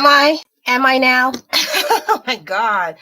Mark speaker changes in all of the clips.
Speaker 1: Am I? Am I now? Oh my god.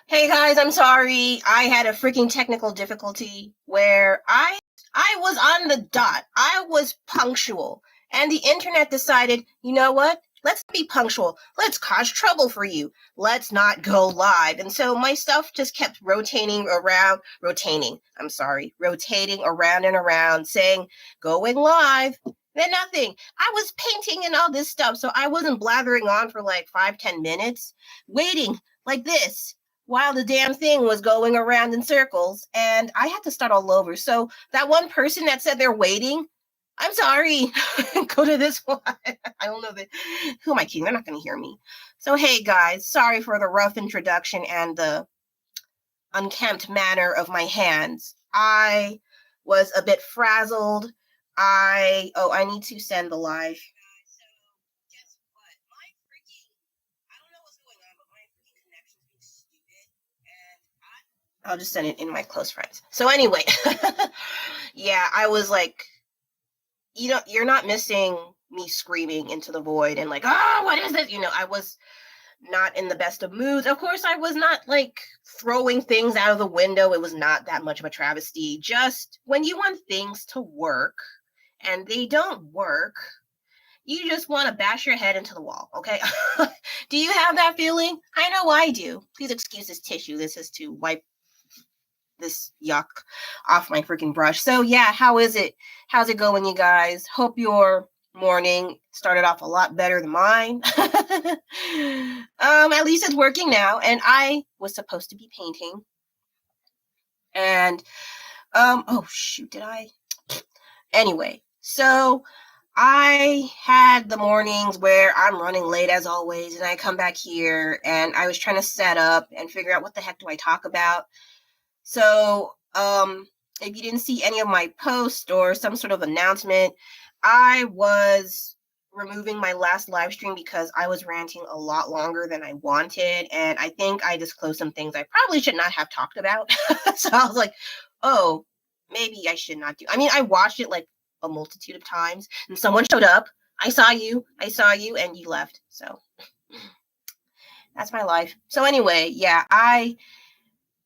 Speaker 1: Hey guys, I'm sorry. I had a freaking technical difficulty where I was on the dot. I was punctual. And the internet decided, you know what? Let's be punctual. Let's cause trouble for you. Let's not go live. And so my stuff just kept rotating around and around, saying going live. Then nothing. I was painting and all this stuff, so I wasn't blathering on for like 5-10 minutes, waiting like this while the damn thing was going around in circles, and I had to start all over. So that one person that said they're waiting, I'm sorry. Go to this one. I don't know who am I kidding? They're not going to hear me. So hey guys, sorry for the rough introduction and the unkempt manner of my hands. I was a bit frazzled. I need to send the live. So guess what? I don't know what's going on, but my freaking connection's being stupid, and I'll just send it in my close friends. So anyway, yeah, I was like, you're not missing me screaming into the void and like, oh, what is this? I was not in the best of moods. Of course, I was not like throwing things out of the window. It was not that much of a travesty. Just when you want things to work and they don't work, you just want to bash your head into the wall, okay? Do you have that feeling? I know I do. Please excuse this tissue. This is to wipe this yuck off my freaking brush. So yeah, how is it? How's it going, you guys? Hope your morning started off a lot better than mine. At least it's working now, and I was supposed to be painting. And oh shoot, did I? Anyway, so I had the mornings where I'm running late as always, and I come back here and I was trying to set up and figure out what the heck do I talk about. So if you didn't see any of my posts or some sort of announcement, I was removing my last live stream because I was ranting a lot longer than I wanted, and I think I disclosed some things I probably should not have talked about. So I was like, oh, maybe I should not do. I mean, I watched it like a multitude of times, and someone showed up. I saw you, and you left. So that's my life. So anyway, yeah, I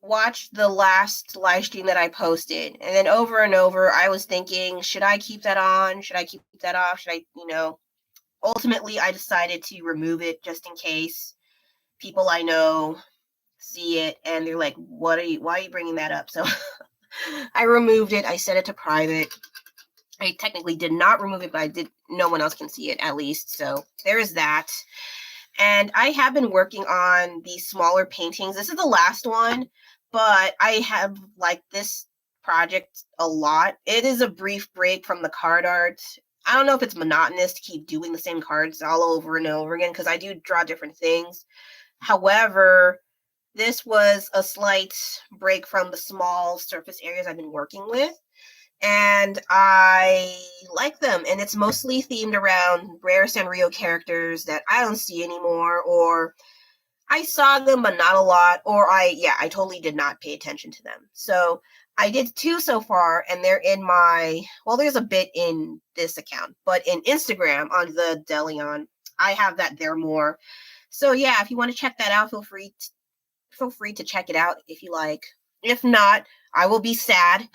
Speaker 1: watched the last live stream that I posted, and then over and over, I was thinking, should I keep that on? Should I keep that off? Should I, ultimately, I decided to remove it just in case people I know see it and they're like, why are you bringing that up? So I removed it. I set it to private. I technically did not remove it, but no one else can see it at least. So there's that. And I have been working on these smaller paintings. This is the last one, but I have liked this project a lot. It is a brief break from the card art. I don't know if it's monotonous to keep doing the same cards all over and over again, because I do draw different things. However, this was a slight break from the small surface areas I've been working with, and I like them. And it's mostly themed around rare Sanrio characters that I don't see anymore, or I saw them but not a lot, or I totally did not pay attention to them. So I did 2 so far, and they're in there's a bit in this account, but in Instagram on the Delion, I have that there more. So yeah, if you want to check that out, feel free to check it out if you like. If not, I will be sad.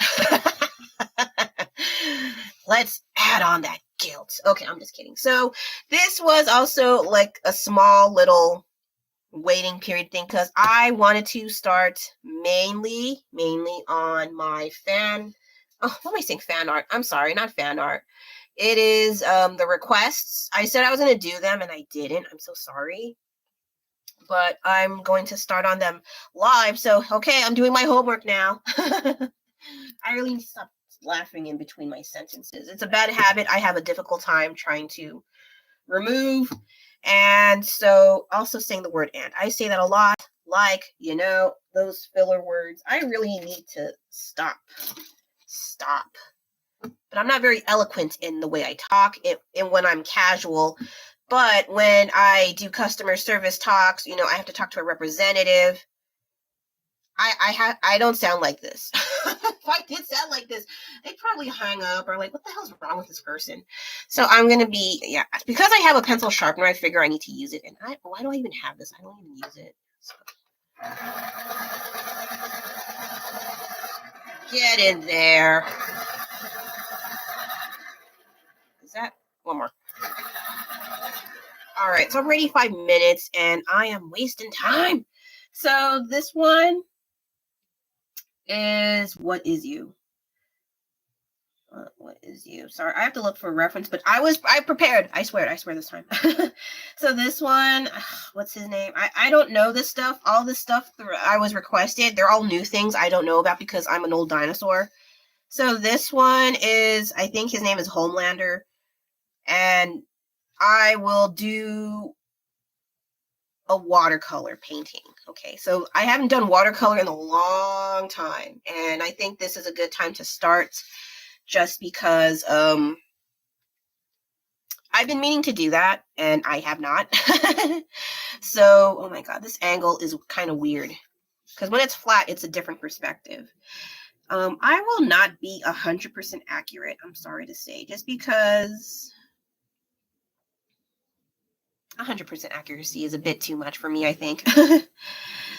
Speaker 1: Let's add on that guilt. Okay, I'm just kidding. So this was also like a small little waiting period thing, because I wanted to start mainly on my fan art. I'm sorry, not fan art. It is the requests. I said I was going to do them and I didn't. I'm so sorry. But I'm going to start on them live. So, okay, I'm doing my homework now. I really need to stop laughing in between my sentences. It's a bad habit I have a difficult time trying to remove. And so also saying the word and. I say that a lot, like, those filler words. I really need to stop. But I'm not very eloquent in the way I talk and when I'm casual. But when I do customer service talks, I have to talk to a representative. I don't sound like this. If I did sound like this, they'd probably hang up or like, what the hell's wrong with this person? So I'm gonna be, yeah, because I have a pencil sharpener, I figure I need to use it. And why do I even have this? I don't even use it. So. Get in there. Is that one more? All right, so I'm ready 5 minutes and I am wasting time. So this one is What Is You? What is you? Sorry, I have to look for a reference, but I prepared. I swear this time. So this one, what's his name? I don't know this stuff. All this stuff I was requested, they're all new things I don't know about because I'm an old dinosaur. So this one is, I think his name is Homelander, and I will do a watercolor painting. Okay, so I haven't done watercolor in a long time, and I think this is a good time to start. Just because I've been meaning to do that and I have not. So, oh my god, this angle is kind of weird because when it's flat, it's a different perspective. I will not be 100% accurate, I'm sorry to say, just because 100% accuracy is a bit too much for me, I think.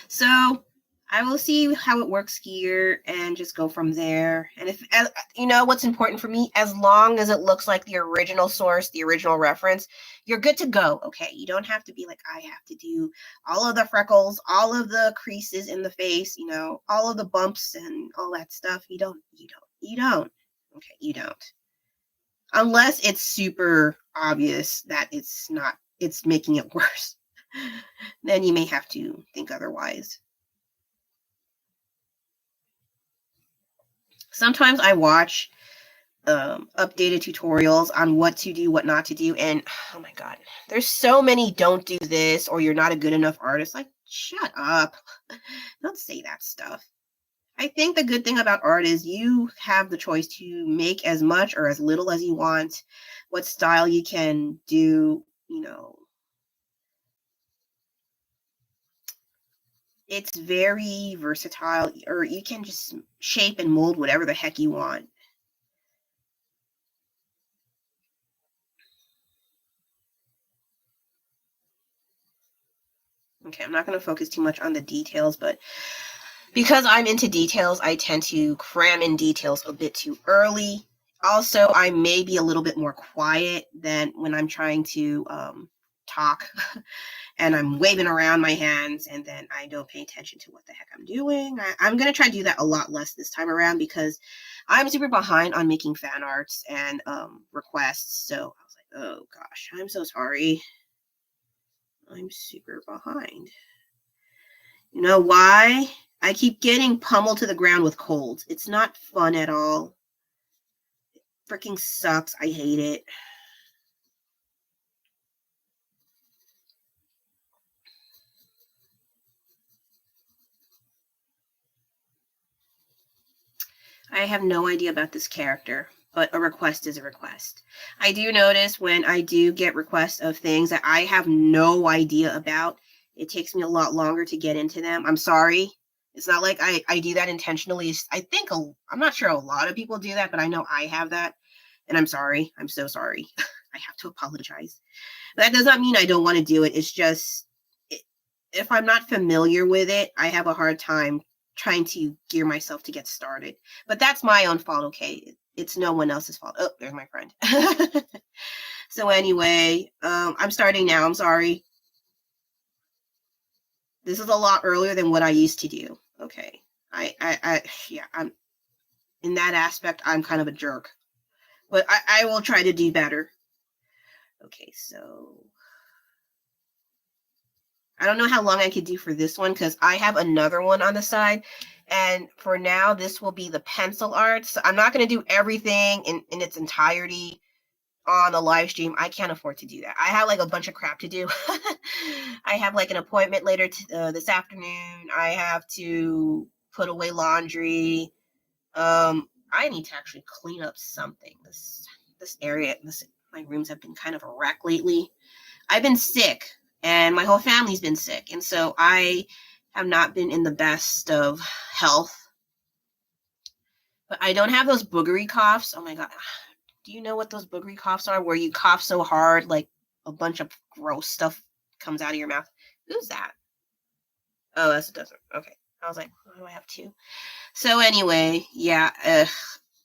Speaker 1: So I will see how it works here and just go from there. And if, you know, what's important for me, as long as it looks like the original source, the original reference, you're good to go. Okay. You don't have to be like, I have to do all of the freckles, all of the creases in the face, you know, all of the bumps and all that stuff. You don't. Okay. You don't. Unless it's super obvious that it's making it worse. Then you may have to think otherwise. Sometimes I watch updated tutorials on what to do, what not to do, and oh my god, there's so many don't do this or you're not a good enough artist. Like, shut up. Don't say that stuff. I think the good thing about art is you have the choice to make as much or as little as you want, what style you can do, you know. It's very versatile, or you can just shape and mold whatever the heck you want. Okay, I'm not going to focus too much on the details, but because I'm into details, I tend to cram in details a bit too early. Also, I may be a little bit more quiet than when I'm trying to talk and I'm waving around my hands and then I don't pay attention to what the heck I'm doing. I'm going to try to do that a lot less this time around because I'm super behind on making fan arts and requests. So I was like, oh gosh, I'm so sorry. I'm super behind. You know why? I keep getting pummeled to the ground with colds. It's not fun at all. It freaking sucks. I hate it. I have no idea about this character, but a request is a request. I do notice when I do get requests of things that I have no idea about, it takes me a lot longer to get into them. I'm sorry. It's not like I do that intentionally. I think, I'm not sure a lot of people do that, but I know I have that. And I'm sorry. I'm so sorry. I have to apologize. That does not mean I don't want to do it. It's just, if I'm not familiar with it, I have a hard time trying to gear myself to get started. But that's my own fault, okay? It's no one else's fault. Oh, there's my friend. So anyway, I'm starting now. I'm sorry. This is a lot earlier than what I used to do. Okay. Yeah, I'm in that aspect, I'm kind of a jerk. But I will try to do better. Okay, so I don't know how long I could do for this one because I have another one on the side. And for now, this will be the pencil art. So I'm not going to do everything in its entirety on the live stream. I can't afford to do that. I have like a bunch of crap to do. I have like an appointment later this afternoon. I have to put away laundry. I need to actually clean up something. This area, my rooms have been kind of a wreck lately. I've been sick and my whole family's been sick. And so I have not been in the best of health. But I don't have those boogery coughs. Oh my God. Do you know what those boogery coughs are? Where you cough so hard, like a bunch of gross stuff comes out of your mouth. Who's that? Oh, that's a dozen. Okay. I was like, why do I have two? So anyway, yeah,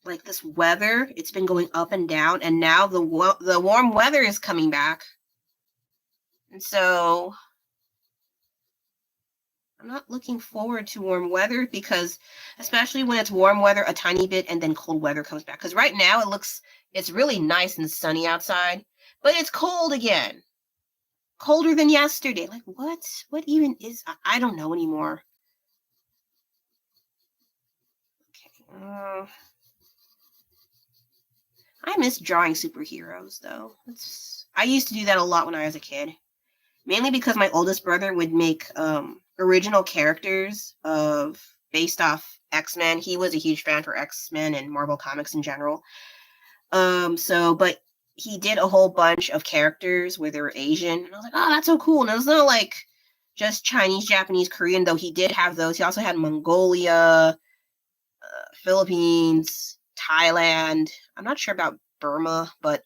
Speaker 1: like this weather, it's been going up and down, and now the warm weather is coming back. And so I'm not looking forward to warm weather, because especially when it's warm weather a tiny bit and then cold weather comes back. Because right now it's really nice and sunny outside, but it's cold again. Colder than yesterday. Like what? What even is, I don't know anymore. Okay. I miss drawing superheroes though. I used to do that a lot when I was a kid. Mainly because my oldest brother would make original characters based off X-Men. He was a huge fan for X-Men and Marvel Comics in general. But he did a whole bunch of characters where they were Asian. And I was like, oh, that's so cool. And it was not like just Chinese, Japanese, Korean, though he did have those. He also had Mongolia, Philippines, Thailand. I'm not sure about Burma, but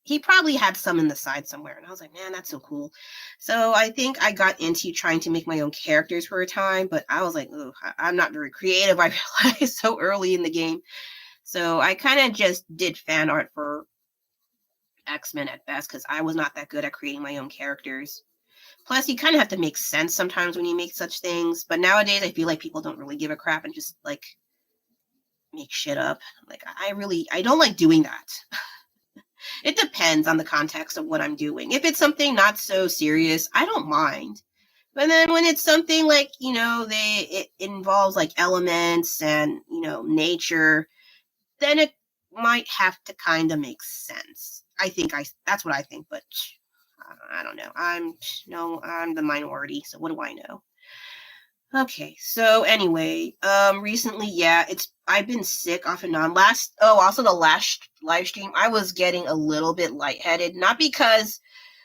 Speaker 1: he probably had some in the side somewhere. And I was like, man, that's so cool. So I think I got into trying to make my own characters for a time, but I was like, oh, I'm not very creative. I realized so early in the game. So I kind of just did fan art for X-Men at best, because I was not that good at creating my own characters. Plus, you kind of have to make sense sometimes when you make such things. But nowadays, I feel like people don't really give a crap and just like make shit up. Like I don't like doing that. It depends on the context of what I'm doing. If it's something not so serious, I don't mind. But then when it's something like, it involves like elements and, nature, then it might have to kind of make sense. That's what I think, but I don't know. I'm the minority, so what do I know? Okay, so anyway, recently, yeah, I've been sick off and on. Also the last live stream, I was getting a little bit lightheaded, not because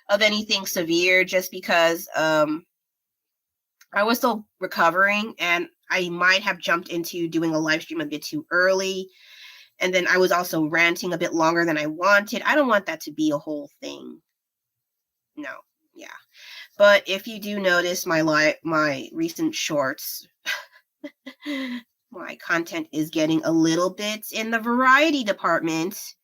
Speaker 1: of anything severe, just because I was still recovering, and I might have jumped into doing a live stream a bit too early, and then I was also ranting a bit longer than I wanted. I don't want that to be a whole thing. No, yeah. But if you do notice my recent shorts, my content is getting a little bit in the variety department.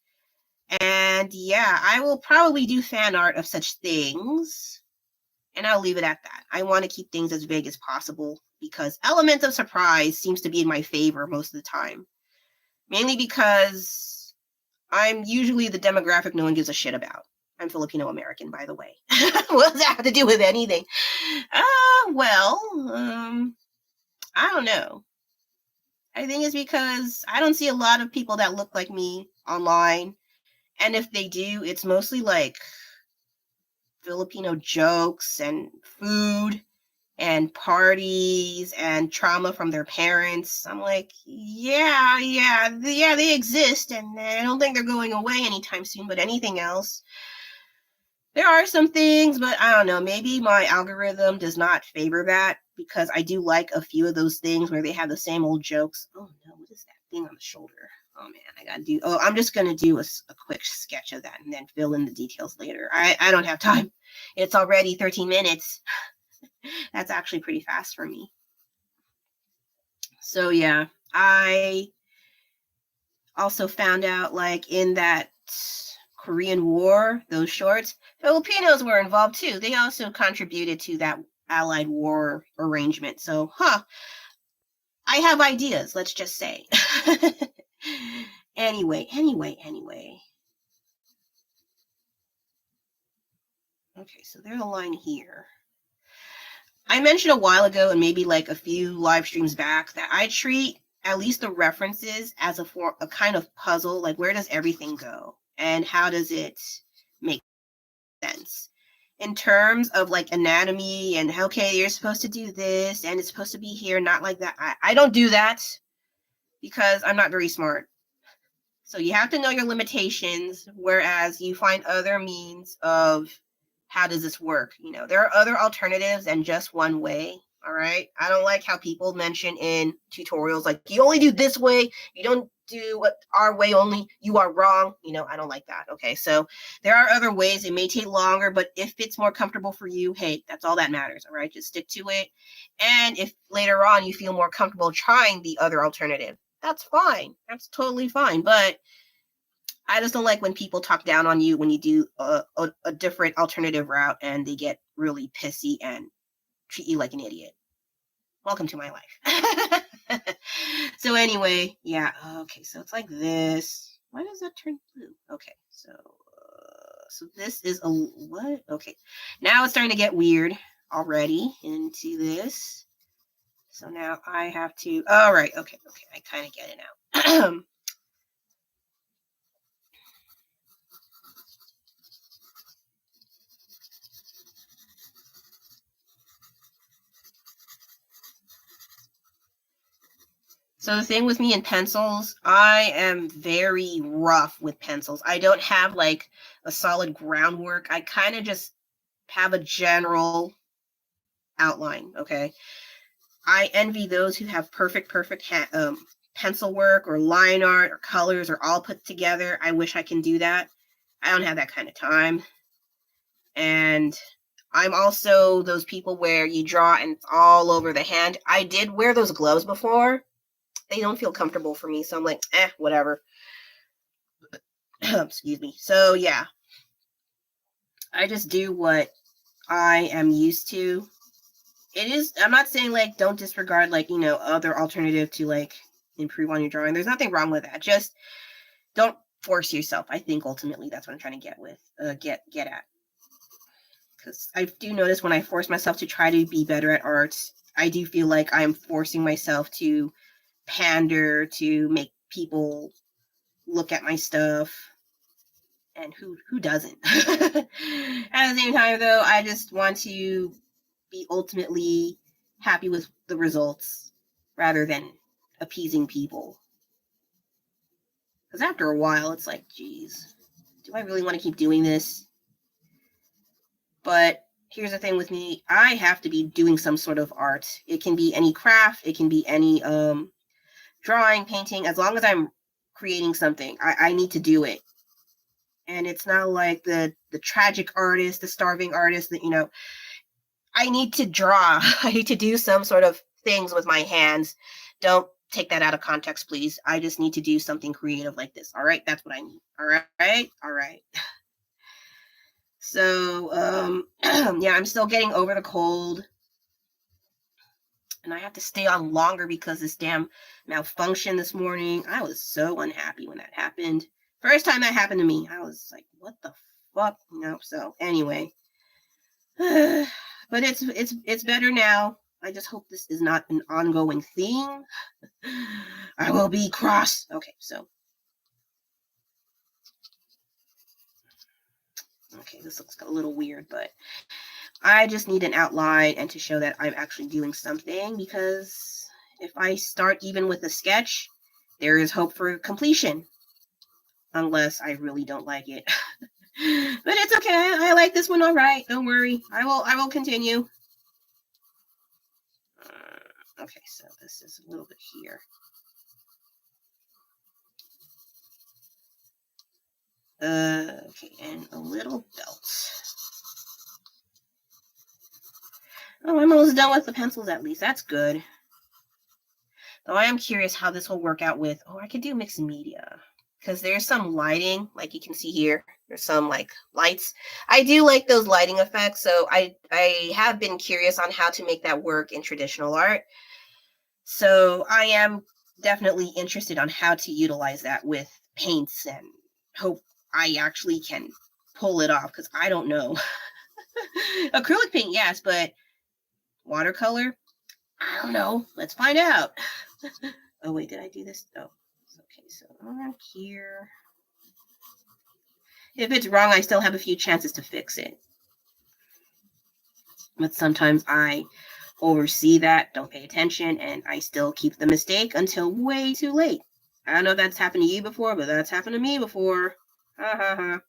Speaker 1: And yeah, I will probably do fan art of such things. And I'll leave it at that. I want to keep things as vague as possible, because element of surprise seems to be in my favor most of the time. Mainly because I'm usually the demographic no one gives a shit about. I'm Filipino American, by the way. What does that have to do with anything? I don't know. I think it's because I don't see a lot of people that look like me online. And if they do, it's mostly like Filipino jokes and food and parties and trauma from their parents. I'm like, yeah, they exist, and I don't think they're going away anytime soon. But anything else, there are some things, but I don't know, maybe my algorithm does not favor that, because I do like a few of those things where they have the same old jokes. Oh no, what is that thing on the shoulder? Oh man, I'm just going to do a quick sketch of that and then fill in the details later. I don't have time. It's already 13 minutes. That's actually pretty fast for me. So yeah, I also found out, like, in that Korean War, those shorts, Filipinos were involved too. They also contributed to that Allied war arrangement. So, I have ideas, let's just say. Anyway. Okay, so there's a line here. I mentioned a while ago, and maybe like a few live streams back, that I treat at least the references as a kind of puzzle. Like, where does everything go? And how does it make sense? In terms of like anatomy and, okay, you're supposed to do this and it's supposed to be here, not like that. I don't do that because I'm not very smart. So you have to know your limitations, whereas you find other means of how does this work. There are other alternatives and just one way. All right. I don't like how people mention in tutorials, like, you only do this way. You don't do what our way only. You are wrong. You know, I don't like that. Okay. So there are other ways. It may take longer, but if it's more comfortable for you, hey, that's all that matters. All right. Just stick to it. And if later on you feel more comfortable trying the other alternative, that's fine. That's totally fine. But I just don't like when people talk down on you when you do a different alternative route and they get really pissy and treat you like an idiot. Welcome to my life. So anyway, yeah, okay, so it's like this. Why does that turn blue? Okay, so this is a, what? Okay, now it's starting to get weird already into this. So now I have to, all right, okay, I kind of get it now. So the thing with me in pencils, I am very rough with pencils. I don't have like a solid groundwork. I kind of just have a general outline, okay? I envy those who have perfect pencil work or line art or colors or all put together. I wish I can do that. I don't have that kind of time. And I'm also those people where you draw and it's all over the hand. I did wear those gloves before. They don't feel comfortable for me, so I'm like, whatever. Excuse me. So yeah, I just do what I am used to. It is, I'm not saying like don't disregard like, you know, other alternative to like improve on your drawing. There's nothing wrong with that. Just don't force yourself. I think ultimately that's what I'm trying to get at. Because I do notice when I force myself to try to be better at art, I do feel like I'm forcing myself to pander, to make people look at my stuff. And who doesn't? At the same time, though, I just want to be ultimately happy with the results rather than appeasing people. Because after a while, it's like, geez, do I really want to keep doing this? But here's the thing with me, I have to be doing some sort of art. It can be any craft, it can be any drawing, painting, as long as I'm creating something, I need to do it. And it's not like the tragic artist, the starving artist that, you know, I need to draw. I need to do some sort of things with my hands. Don't take that out of context, please. I just need to do something creative like this. All right, that's what I need. All right. So, yeah, I'm still getting over the cold. And I have to stay on longer because this damn malfunction this morning. I was so unhappy when that happened. First time that happened to me, I was like, what the fuck? You know, so anyway. But it's better now. I just hope this is not an ongoing theme. I will be cross. Okay, so. Okay, this looks a little weird, but I just need an outline and to show that I'm actually doing something, because if I start even with a sketch, there is hope for completion. Unless I really don't like it. But it's okay. I like this one all right. Don't worry. I will continue. Okay, so this is a little bit here. Okay, and a little belt. Oh, I'm almost done with the pencils at least. That's good. Though I am curious how this will work out with, I could do mixed media. Because there's some lighting, like you can see here. There's some like lights. I do like those lighting effects, so I have been curious on how to make that work in traditional art. So I am definitely interested on how to utilize that with paints and hope I actually can pull it off, because I don't know. Acrylic paint, yes, but watercolor? I don't know. Let's find out. Oh, wait, did I do this? Oh, okay, so around here. If it's wrong, I still have a few chances to fix it. But sometimes I oversee that, don't pay attention, and I still keep the mistake until way too late. I don't know if that's happened to you before, but that's happened to me before. Ha ha ha.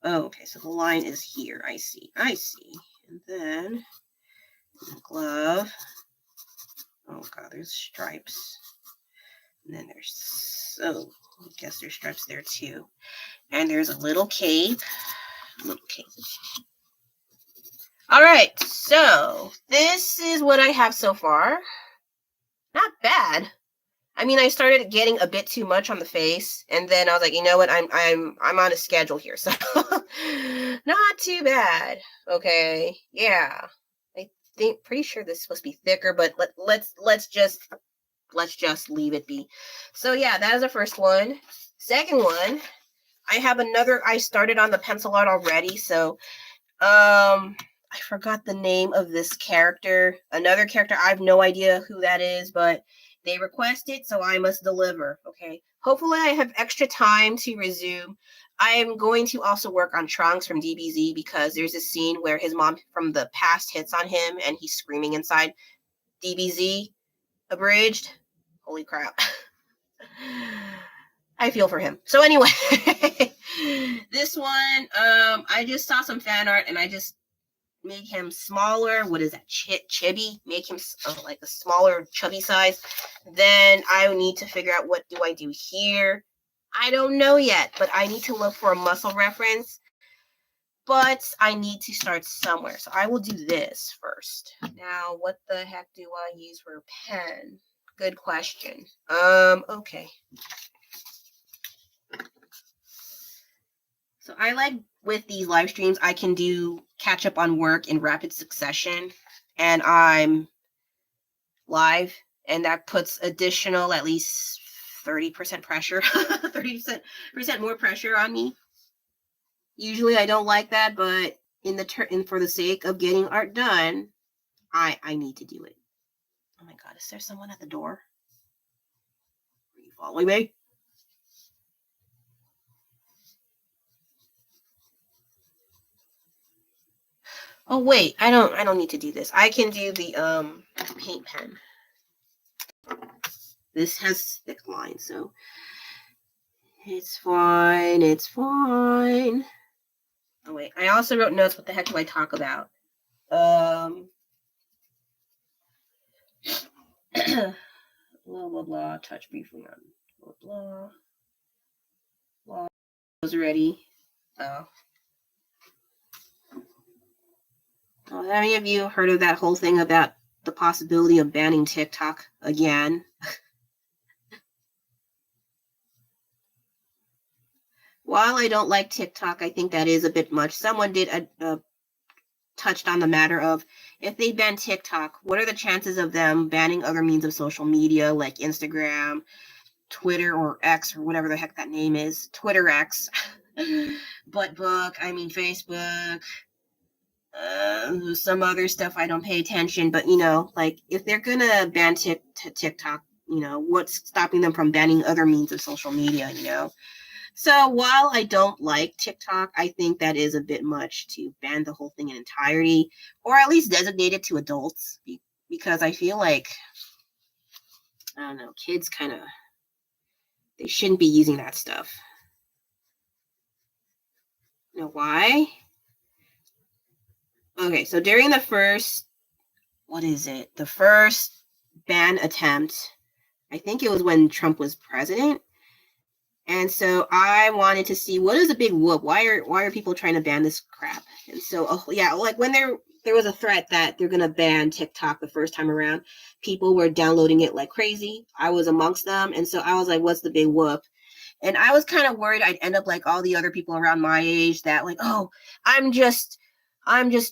Speaker 1: Oh, okay, so the line is here. I see. And then glove. Oh god, there's stripes. And then there's, oh, I guess there's stripes there too. And there's a little cape. All right, so this is what I have so far. Not bad. I mean, I started getting a bit too much on the face, and then I was like, you know what? I'm on a schedule here, so not too bad. Okay, yeah. I think pretty sure this is supposed to be thicker, but let's just leave it be. So yeah, that is the first one. Second one, I have another. I started on the pencil art already, so I forgot the name of this character. Another character, I have no idea who that is, but they requested, so I must deliver. Okay. Hopefully I have extra time to resume. I am going to also work on Trunks from DBZ because there's a scene where his mom from the past hits on him and he's screaming inside. DBZ abridged. Holy crap. I feel for him. So anyway, this one, I just saw some fan art and I just made him smaller. What is that? Chibi? Make him like a smaller, chubby size. Then I need to figure out what do I do here. I don't know yet, but I need to look for a muscle reference. But I need to start somewhere. So I will do this first. Now, what the heck do I use for a pen? Good question. Okay. So I like with these live streams, I can do catch up on work in rapid succession, and I'm live, and that puts additional at least 30% pressure, 30% more pressure on me. Usually I don't like that, but for the sake of getting art done, I need to do it. Oh my god, is there someone at the door? Are you following me? Oh wait, I don't need to do this. I can do the paint pen. This has thick lines, so it's fine. It's fine. Oh wait, I also wrote notes. What the heck do I talk about? Blah blah blah. Touch briefly on blah blah blah. Was ready. Oh. Have any of you heard of that whole thing about the possibility of banning TikTok again? While I don't like TikTok, I think that is a bit much. Someone did touched on the matter of if they ban TikTok, what are the chances of them banning other means of social media like Instagram, Twitter, or X, or whatever the heck that name is, Twitter X, Facebook, some other stuff I don't pay attention, but like if they're gonna ban TikTok, what's stopping them from banning other means of social media, So while I don't like TikTok, I think that is a bit much to ban the whole thing in entirety, or at least designate it to adults, because I feel like, I don't know, kids they shouldn't be using that stuff. You know why? Okay, so during the first ban attempt, I think it was when Trump was president. And so I wanted to see what is a big whoop. Why are people trying to ban this crap? And so, like when there was a threat that they're gonna ban TikTok the first time around, people were downloading it like crazy. I was amongst them, and so I was like, "What's the big whoop?" And I was kind of worried I'd end up like all the other people around my age that like, "Oh, I'm just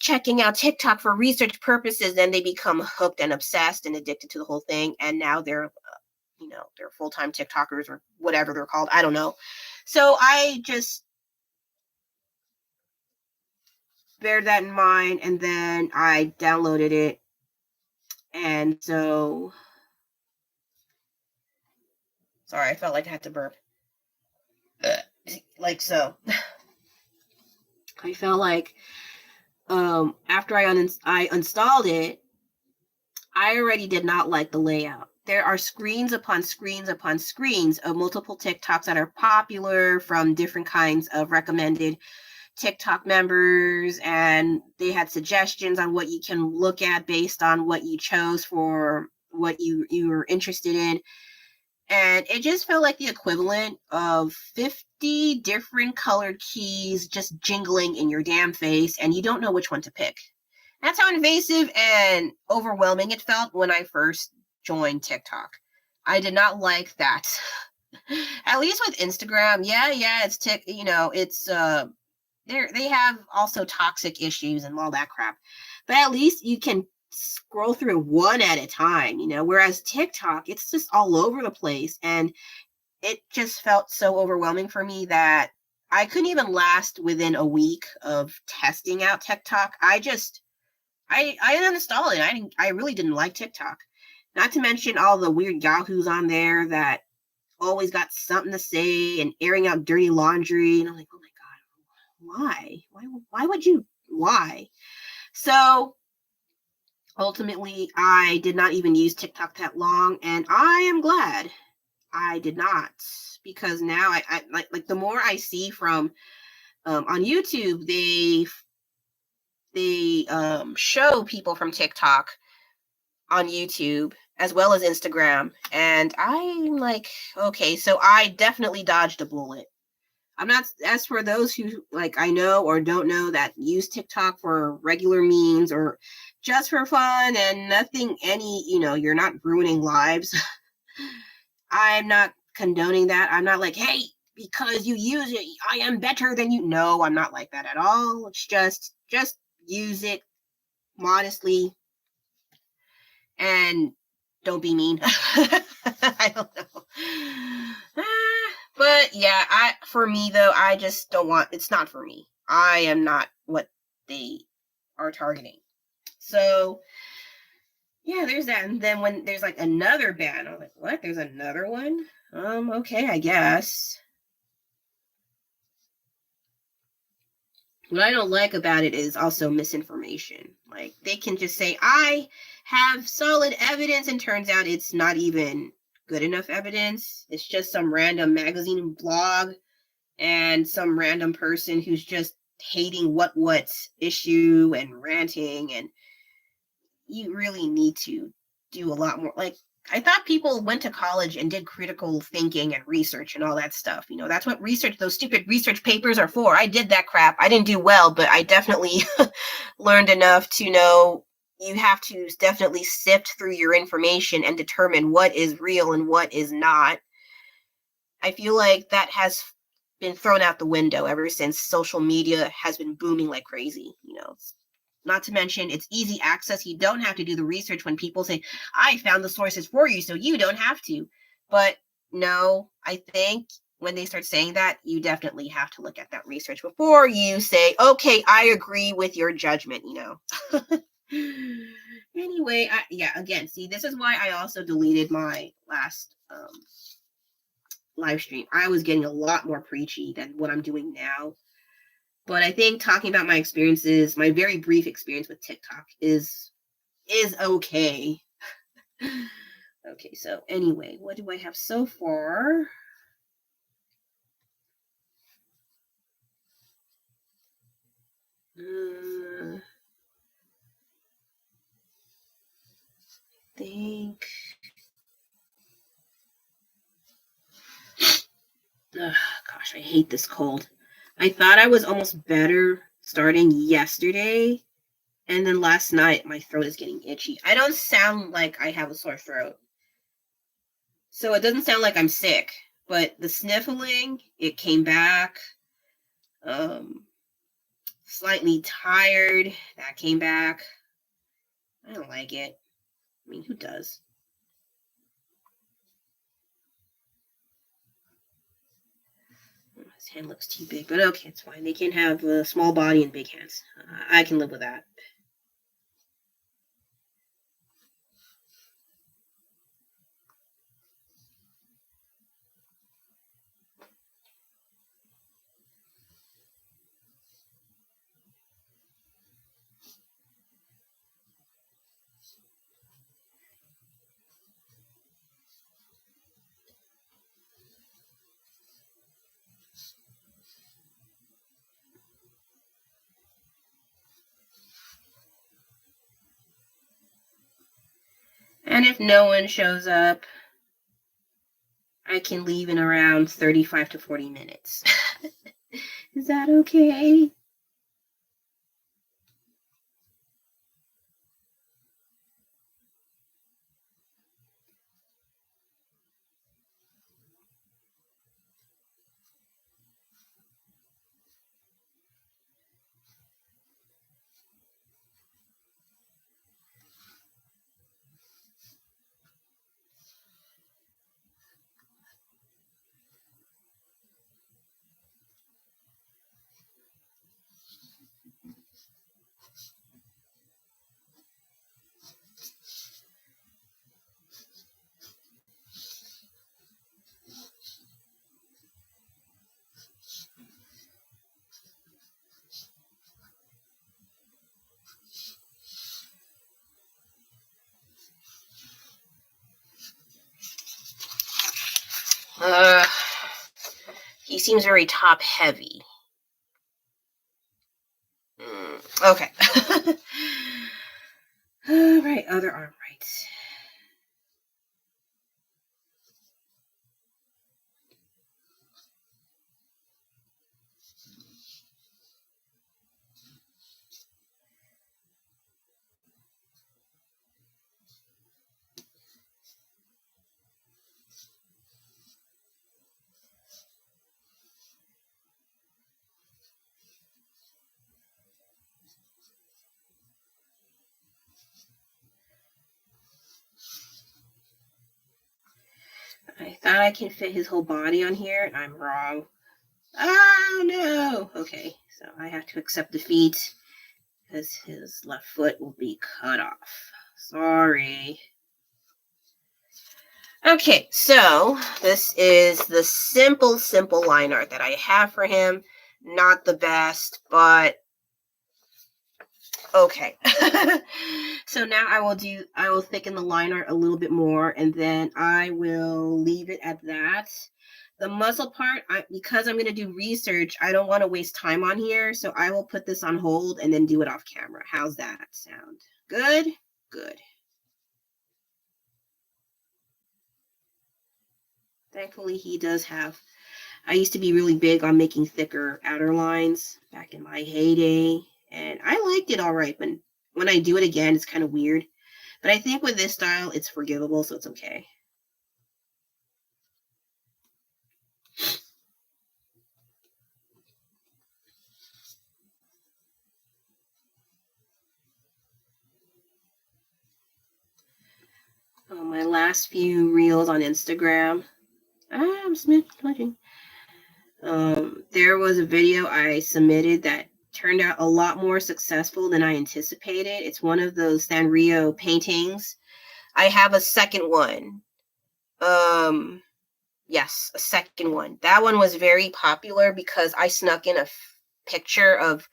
Speaker 1: checking out TikTok for research purposes." Then they become hooked and obsessed and addicted to the whole thing, and now they're they're full-time TikTokers or whatever they're called. I don't know. So I just bear that in mind, and then I downloaded it. And so, sorry, I felt like I had to burp. Like so. I felt like after I installed it, I already did not like the layout. There are screens upon screens upon screens of multiple TikToks that are popular from different kinds of recommended TikTok members, and they had suggestions on what you can look at based on what you chose for what you were interested in. And it just felt like the equivalent of 50 different colored keys just jingling in your damn face, and you don't know which one to pick. That's how invasive and overwhelming it felt when I first joined TikTok. I did not like that. At least with Instagram, it's they have also toxic issues and all that crap. But at least you can scroll through one at a time, whereas TikTok, it's just all over the place, and it just felt so overwhelming for me that I couldn't even last within a week of testing out TikTok. I uninstalled it. I really didn't like TikTok. Not to mention all the weird yahoos on there that always got something to say and airing out dirty laundry. And I'm like, oh my God, why would you? Why? So ultimately, I did not even use TikTok that long, and I am glad I did not, because now I like the more I see from on YouTube, they show people from TikTok on YouTube as well as Instagram, and I'm like, okay, so I definitely dodged a bullet. I'm not, as for those who I know or don't know that use TikTok for regular means or just for fun and nothing you're not ruining lives. I'm not condoning that. I'm not like, hey, because you use it, I am better than you. No, I'm not like that at all. It's just use it modestly and don't be mean. I don't know. But yeah, for me though, I just don't want, it's not for me. I am not what they are targeting. So yeah, there's that. And then when there's another ban, I'm like, what? There's another one? Okay, I guess. What I don't like about it is also misinformation. They can just say, I have solid evidence, and turns out it's not even good enough evidence. It's just some random magazine blog and some random person who's just hating what issue and ranting, and you really need to do a lot more. I thought people went to college and did critical thinking and research and all that stuff. That's what those stupid research papers are for. I did that crap. I didn't do well, but I definitely learned enough to know you have to definitely sift through your information and determine what is real and what is not. I feel like that has been thrown out the window ever since social media has been booming like crazy. Not to mention, it's easy access. You don't have to do the research when people say, I found the sources for you, so you don't have to. But no, I think when they start saying that, you definitely have to look at that research before you say, okay, I agree with your judgment, Anyway, again, see, this is why I also deleted my last live stream. I was getting a lot more preachy than what I'm doing now. But I think talking about my experiences, my very brief experience with TikTok is okay. Okay, so anyway, what do I have so far? I think... gosh, I hate this cold. I thought I was almost better starting yesterday, and then last night my throat is getting itchy. I don't sound like I have a sore throat, so it doesn't sound like I'm sick, but the sniffling, it came back. Slightly tired, that came back. I don't like it. I mean, who does? His hand looks too big, but okay, it's fine. They can have a small body and big hands. I can live with that. if no one shows up, I can leave in around 35 to 40 minutes. Is that okay? He seems very top heavy. Okay. All right, other arm right. I thought I can fit his whole body on here, and I'm wrong. Oh, no. Okay, so I have to accept defeat because his left foot will be cut off. Sorry. Okay, so this is the simple line art that I have for him. Not the best, but okay. So now I will thicken the line art a little bit more, and then I will leave it at that. The muzzle part, because I'm going to do research, I don't want to waste time on here, so I will put this on hold and then do it off camera. How's that sound? Good? Good. Thankfully, he does have... I used to be really big on making thicker outer lines back in my heyday, and I liked it all right, but when I do it again, it's kind of weird. But I think with this style, it's forgivable, so it's okay. Oh, my last few reels on Instagram. I'm smudging. There was a video I submitted that turned out a lot more successful than I anticipated. It's one of those Sanrio paintings. I have a second one. Yes, a second one. That one was very popular because I snuck in a picture of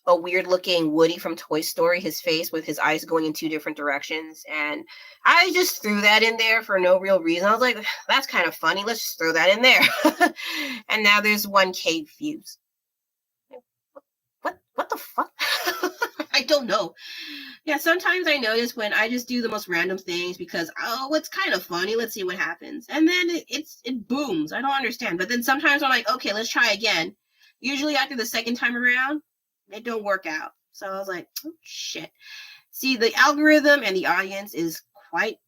Speaker 1: a weird looking Woody from Toy Story, his face with his eyes going in two different directions. And I just threw that in there for no real reason. I was like, that's kind of funny. Let's just throw that in there. And now there's 1K views. What the fuck? I don't know. Yeah, sometimes I notice when I just do the most random things because, oh, it's kind of funny. Let's see what happens. And then it booms. I don't understand. But then sometimes I'm like, okay, let's try again. Usually after the second time around, it don't work out. So I was like, oh, shit. See, the algorithm and the audience is quite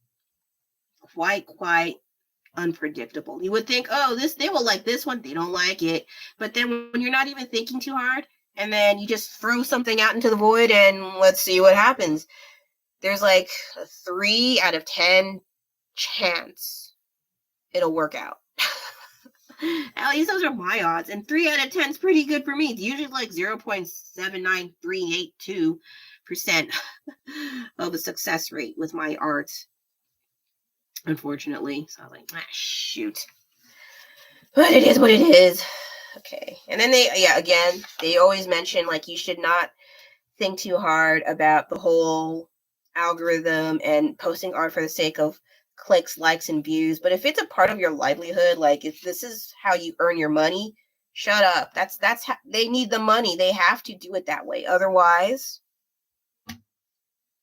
Speaker 1: unpredictable. You would think, oh, they will like this one. They don't like it. But then when you're not even thinking too hard, and then you just throw something out into the void and let's see what happens. There's like a 3 out of 10 chance it'll work out. At least those are my odds. And 3 out of 10 is pretty good for me. It's usually like 0.79382% of a success rate with my art, unfortunately. So I was like, shoot. But it is what it is. Okay. And then they always mention like you should not think too hard about the whole algorithm and posting art for the sake of clicks, likes, and views. But if it's a part of your livelihood, like if this is how you earn your money, shut up. That's how they need the money. They have to do it that way. Otherwise,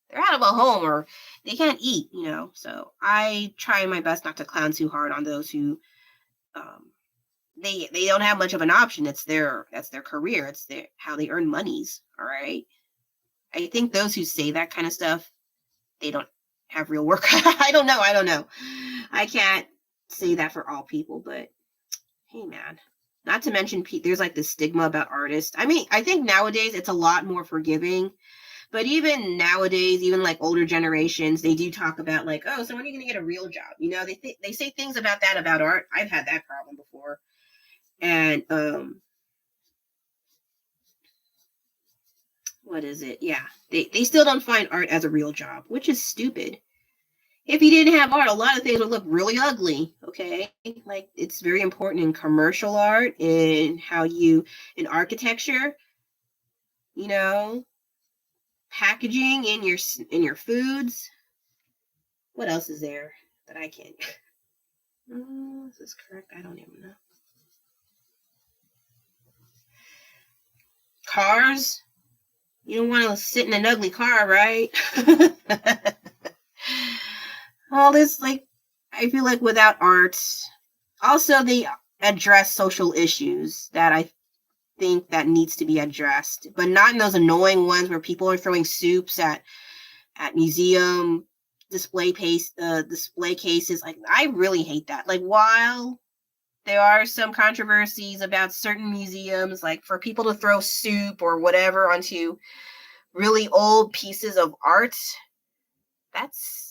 Speaker 1: they're out of a home or they can't eat, you know. So I try my best not to clown too hard on those who um, they don't have much of an option. That's their career. It's their how they earn monies. All right. I think those who say that kind of stuff, they don't have real work. I don't know. I don't know. I can't say that for all people, but hey, man. Not to mention, there's like this stigma about artists. I mean, I think nowadays it's a lot more forgiving. But even nowadays, even like older generations, they do talk about like, oh, so when are you going to get a real job? You know, they say things about that about art. I've had that problem before, and what is it? Yeah, they still don't find art as a real job, which is stupid. If you didn't have art, a lot of things would look really ugly. Okay, like it's very important in commercial art, in how you in architecture, you know, packaging in your foods. What else is there that I can't? Is this correct? I don't even know. Cars? You don't want to sit in an ugly car, right? All this, like, I feel like without art, also they address social issues that I think that needs to be addressed, but not in those annoying ones where people are throwing soups at museum display cases. Like, I really hate that. Like, while there are some controversies about certain museums, like for people to throw soup or whatever onto really old pieces of art, that's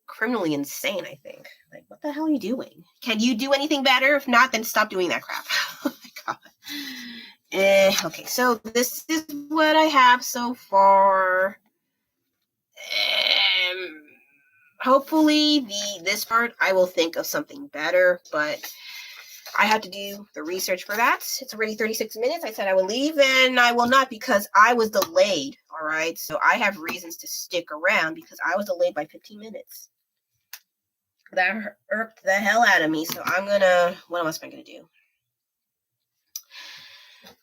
Speaker 1: criminally insane, I think. Like, what the hell are you doing? Can you do anything better? If not, then stop doing that crap. Oh my god. Okay, so this is what I have so far. Hopefully this part I will think of something better, but I had to do the research for that. It's already 36 minutes. I said I would leave, and I will not because I was delayed. All right. So I have reasons to stick around because I was delayed by 15 minutes. That irked the hell out of me. So what else am I going to do?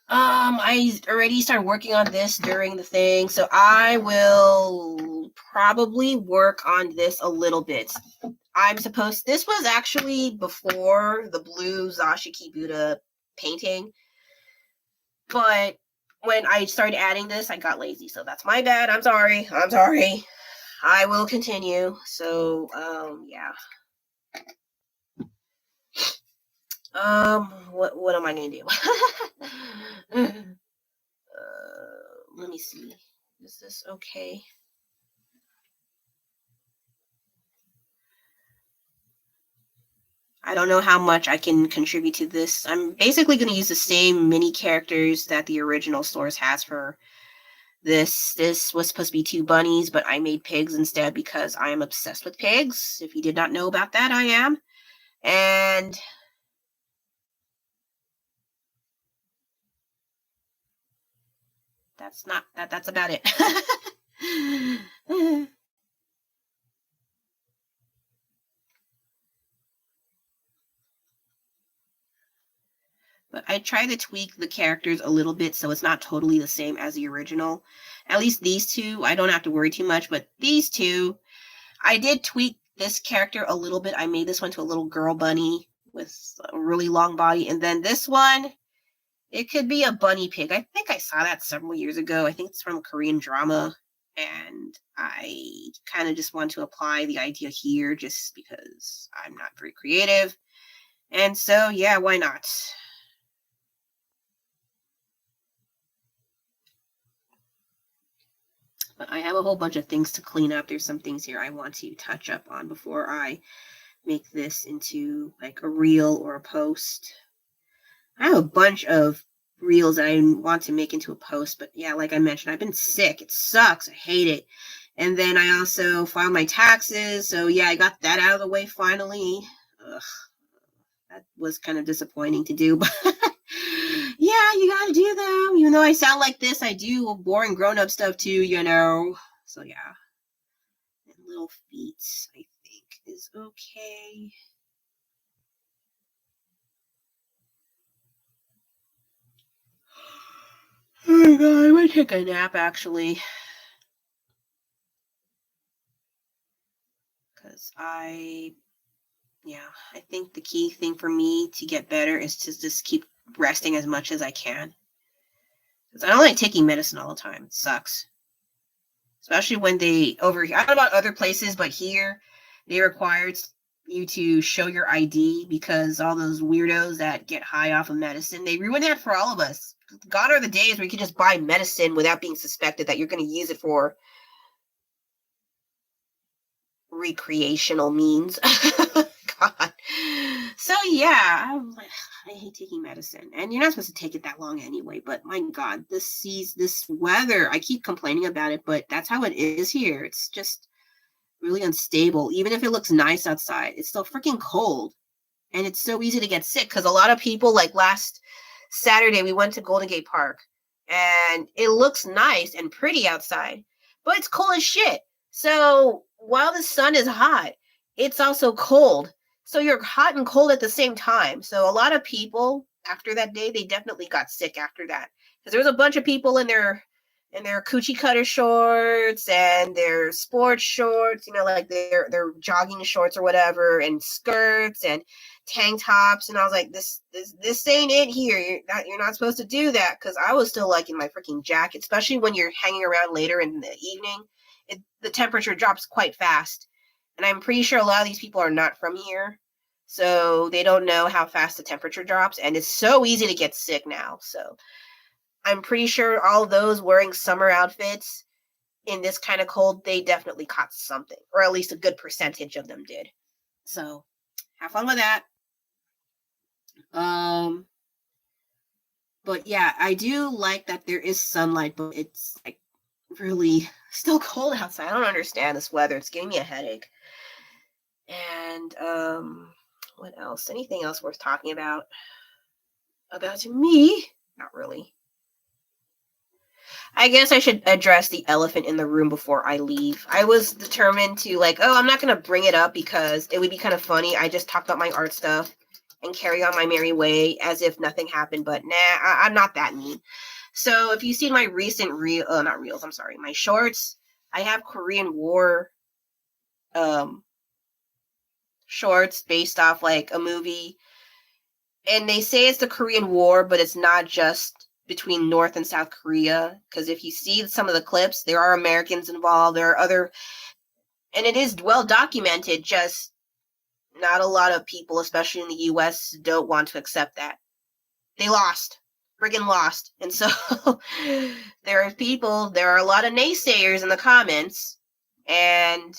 Speaker 1: I already started working on this during the thing. So I will probably work on this a little bit. This was actually before the blue Zashiki Buddha painting, but when I started adding this, I got lazy, so that's my bad. I'm sorry. I will continue. So, yeah. What am I gonna do? Let me see. Is this okay? I don't know how much I can contribute to this. I'm basically going to use the same mini characters that the original source has for this. This was supposed to be 2 bunnies, but I made pigs instead because I am obsessed with pigs. If you did not know about that, I am. And that's about it. But I try to tweak the characters a little bit so it's not totally the same as the original. At least these two, I don't have to worry too much, but these two, I did tweak this character a little bit. I made this one to a little girl bunny with a really long body. And then this one, it could be a bunny pig. I think I saw that several years ago. I think it's from a Korean drama. And I kind of just want to apply the idea here just because I'm not very creative. And so, yeah, why not? But I have a whole bunch of things to clean up. There's some things here I want to touch up on before I make this into like a reel or a post. I have a bunch of reels that I want to make into a post, but yeah, like I mentioned, I've been sick. It sucks. I hate it. And then I also filed my taxes. So yeah, I got that out of the way finally. Ugh, that was kind of disappointing to do, but yeah, you gotta do them. Even though I sound like this, I do boring grown-up stuff too, you know. So yeah. And little feet, I think, is okay. Oh my god, I might take a nap actually. because I think the key thing for me to get better is to just keep resting as much as I can. Because I don't like taking medicine all the time. It sucks. Especially when I don't know about other places, but here they require you to show your ID because all those weirdos that get high off of medicine, they ruin that for all of us. Gone are the days where you can just buy medicine without being suspected that you're going to use it for recreational means. God. So yeah, I hate taking medicine, and you're not supposed to take it that long anyway. But my God, this weather, I keep complaining about it, but that's how it is here. It's just really unstable. Even if it looks nice outside, it's still freaking cold, and it's so easy to get sick because a lot of people, like last Saturday, we went to Golden Gate Park, and it looks nice and pretty outside, but it's cold as shit. So while the sun is hot, it's also cold. So you're hot and cold at the same time. So a lot of people after that day, they definitely got sick after that. Because there was a bunch of people in their coochie cutter shorts and their sports shorts, like their jogging shorts or whatever, and skirts and tank tops. And I was like, this ain't it here. You're not supposed to do that. Because I was still like in my freaking jacket, especially when you're hanging around later in the evening. The temperature drops quite fast. And I'm pretty sure a lot of these people are not from here. So they don't know how fast the temperature drops. And it's so easy to get sick now. So I'm pretty sure all those wearing summer outfits in this kind of cold, they definitely caught something. Or at least a good percentage of them did. So have fun with that. But yeah, I do like that there is sunlight, but it's like really still cold outside. I don't understand this weather. It's giving me a headache. And what else? Anything else worth talking about? About me? Not really. I guess I should address the elephant in the room before I leave. I was determined to I'm not going to bring it up because it would be kind of funny. I just talked about my art stuff and carry on my merry way as if nothing happened. But nah, I'm not that mean. So if you see my recent my shorts, I have Korean War shorts based off like a movie. And they say it's the Korean War, but it's not just between North and South Korea. Because if you see some of the clips, there are Americans involved. There are other, and it is well documented. Just not a lot of people, especially in the U.S., don't want to accept that. They lost, friggin' lost. And so there are a lot of naysayers in the comments, and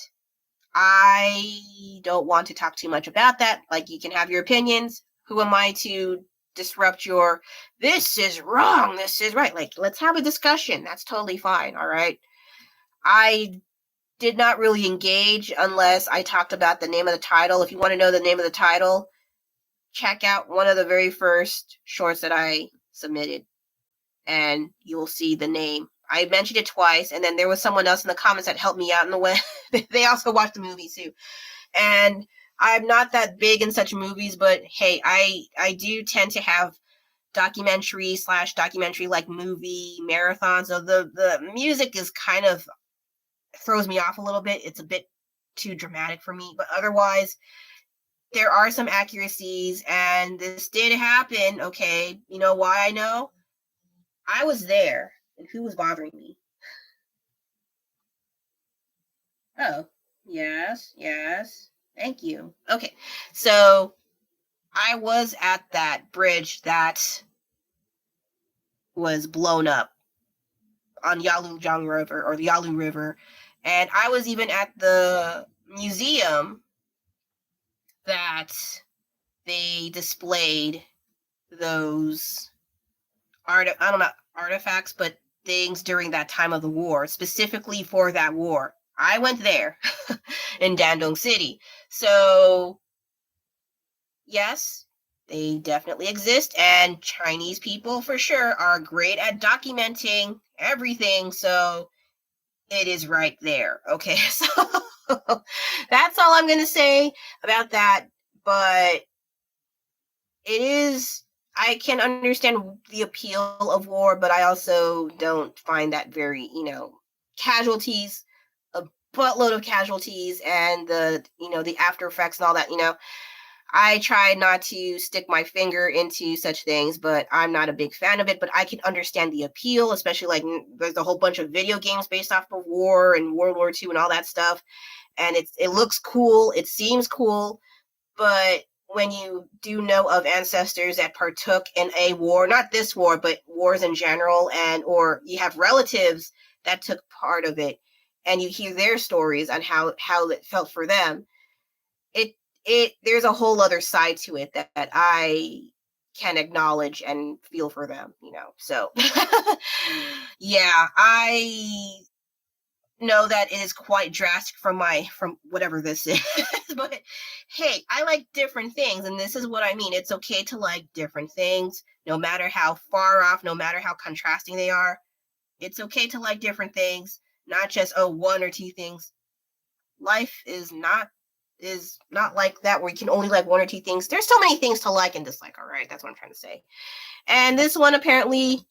Speaker 1: I don't want to talk too much about that. Like, you can have your opinions. Who am I to disrupt your, this is wrong, this is right? Like, let's have a discussion. That's totally fine, all right? I did not really engage unless I talked about the name of the title. If you want to know the name of the title, check out one of the very first shorts that I submitted, and you will see the name. I mentioned it twice, and then there was someone else in the comments that helped me out in the way. They also watched the movie too. And I'm not that big in such movies, but hey, I do tend to have documentary like movie marathons. So the music is kind of throws me off a little bit. It's a bit too dramatic for me, but otherwise there are some accuracies, and this did happen. Okay, you know why I know? I was there, and who was bothering me? Oh, yes. Thank you. Okay, so I was at that bridge that was blown up on Yalujiang River, or the Yalu River, and I was even at the museum that they displayed those artifacts, but things during that time of the war, specifically for that war. I went there in Dandong City. So, yes, they definitely exist, and Chinese people for sure are great at documenting everything, so it is right there. Okay, so that's all I'm going to say about that, but I can understand the appeal of war, but I also don't find that very, casualties buttload of casualties and the, the after effects and all that, I try not to stick my finger into such things, but I'm not a big fan of it. But I can understand the appeal, especially like there's a whole bunch of video games based off of war and World War II and all that stuff. And it looks cool. It seems cool. But when you do know of ancestors that partook in a war, not this war, but wars in general, or you have relatives that took part of it, and you hear their stories on how it felt for them, there's a whole other side to it that I can acknowledge and feel for them, So yeah, I know that it is quite drastic from whatever this is. But hey, I like different things, and this is what I mean. It's okay to like different things, no matter how far off, no matter how contrasting they are. It's okay to like different things, not just one or two things. Life is not like that where you can only like one or two things. There's so many things to like and dislike. All right, that's what I'm trying to say. And this one, apparently,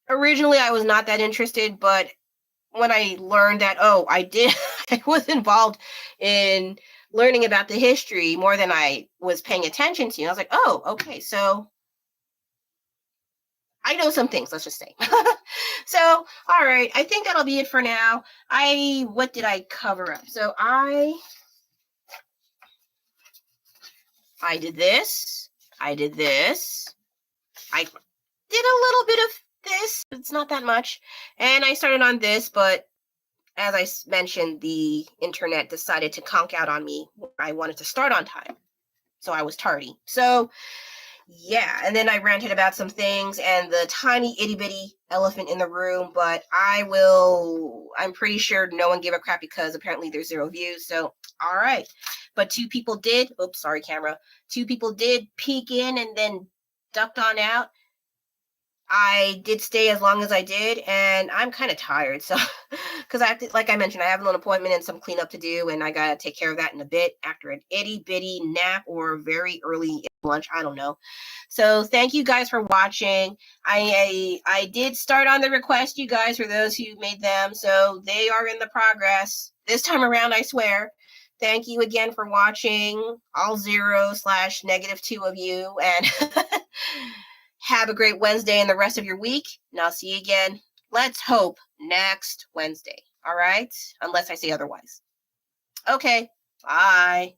Speaker 1: originally I was not that interested, but when I learned that, I was involved in learning about the history more than I was paying attention to, I was like, oh, okay, so I know some things, let's just say. So, all right, I think that'll be it for now. What did I cover up? So I did this. I did this. I did a little bit of this. It's not that much. And I started on this, but as I mentioned, the internet decided to conk out on me. I wanted to start on time, so I was tardy. So yeah, and then I ranted about some things and the tiny itty bitty elephant in the room, but I'm pretty sure no one gave a crap because apparently there's 0 views. So, all right. But 2 people did, oops, sorry, camera. 2 people did peek in and then ducked on out. I did stay as long as I did, and I'm kind of tired. So, because like I mentioned, I have an appointment and some cleanup to do, and I got to take care of that in a bit after an itty bitty nap or very early lunch. I don't know. So, thank you guys for watching. I did start on the request, you guys, for those who made them. So, they are in the progress this time around, I swear. Thank you again for watching, all 0/-2 of you, and have a great Wednesday and the rest of your week, and I'll see you again, let's hope, next Wednesday. All right? Unless I say otherwise. Okay, bye.